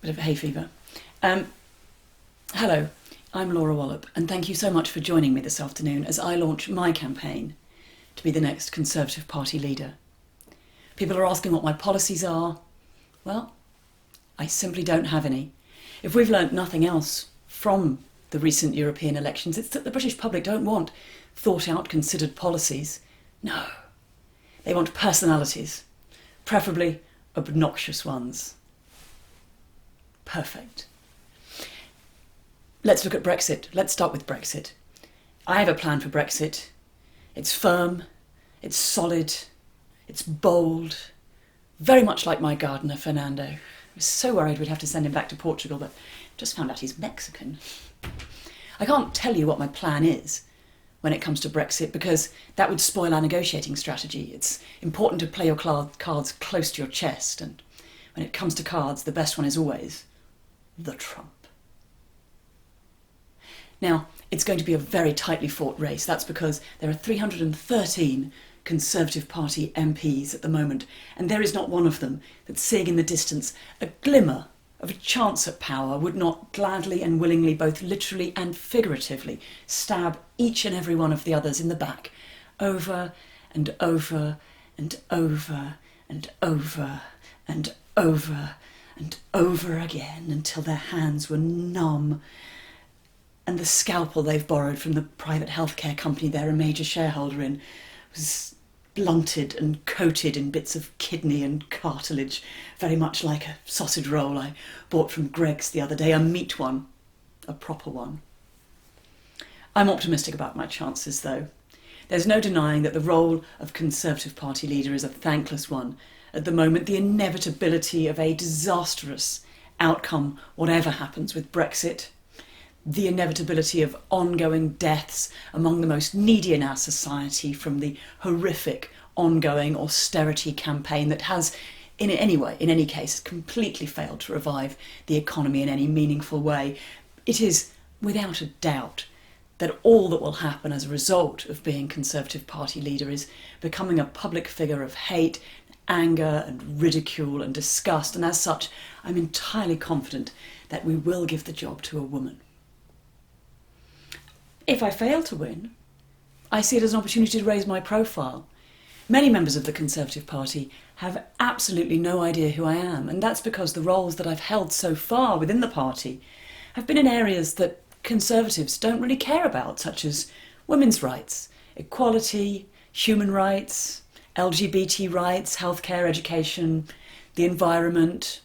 Bit of hay fever. Hello, I'm Laura Wallop, and thank you so much for joining me this afternoon as I launch my campaign to be the next Conservative Party leader. People are asking what my policies are. Well, I simply don't have any. If we've learnt nothing else from the recent European elections, it's that the British public don't want thought-out, considered policies. No, they want personalities, preferably obnoxious ones. Perfect. Let's look at Brexit. Let's start with Brexit. I have a plan for Brexit. It's firm, it's solid, it's bold, very much like my gardener, Fernando. I was so worried we'd have to send him back to Portugal, but just found out he's Mexican. I can't tell you what my plan is when it comes to Brexit because that would spoil our negotiating strategy. It's important to play your cards close to your chest, and when it comes to cards, the best one is always the trump. Now, it's going to be a very tightly fought race. That's because there are 313 Conservative Party MPs at the moment, and there is not one of them that's seeing in the distance a glimmer of a chance at power, would not gladly and willingly, both literally and figuratively, stab each and every one of the others in the back, over and over and over and over and over and over again until their hands were numb and the scalpel they've borrowed from the private healthcare company they're a major shareholder in was blunted and coated in bits of kidney and cartilage, very much like a sausage roll I bought from Greg's the other day, a meat one, a proper one. I'm optimistic about my chances, though. There's no denying that the role of Conservative Party leader is a thankless one. At the moment, the inevitability of a disastrous outcome, whatever happens with Brexit, the inevitability of ongoing deaths among the most needy in our society from the horrific ongoing austerity campaign that has, in any case, completely failed to revive the economy in any meaningful way. It is, without a doubt, that all that will happen as a result of being Conservative Party leader is becoming a public figure of hate, anger and ridicule and disgust, and as such, I'm entirely confident that we will give the job to a woman. If I fail to win, I see it as an opportunity to raise my profile. Many members of the Conservative Party have absolutely no idea who I am, and that's because the roles that I've held so far within the party have been in areas that Conservatives don't really care about, such as women's rights, equality, human rights, LGBT rights, healthcare, education, the environment.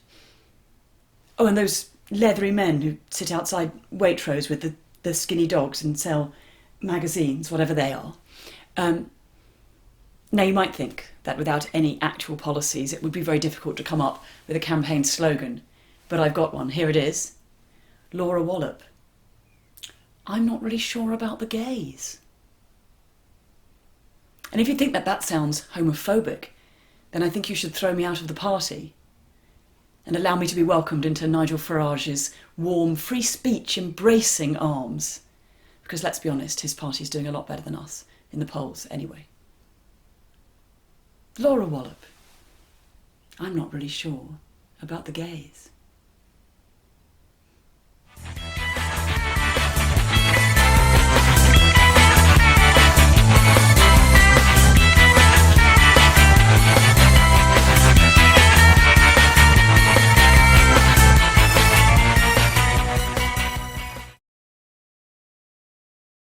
Oh, and those leathery men who sit outside Waitrose with the skinny dogs and sell magazines, whatever they are. Now, you might think that without any actual policies, it would be very difficult to come up with a campaign slogan, but I've got one. Here it is. Laura Wallop. I'm not really sure about the gays. And if you think that that sounds homophobic, then I think you should throw me out of the party and allow me to be welcomed into Nigel Farage's warm, free speech embracing arms. Because let's be honest, his party's doing a lot better than us, in the polls anyway. Laura Wallop. I'm not really sure about the gays.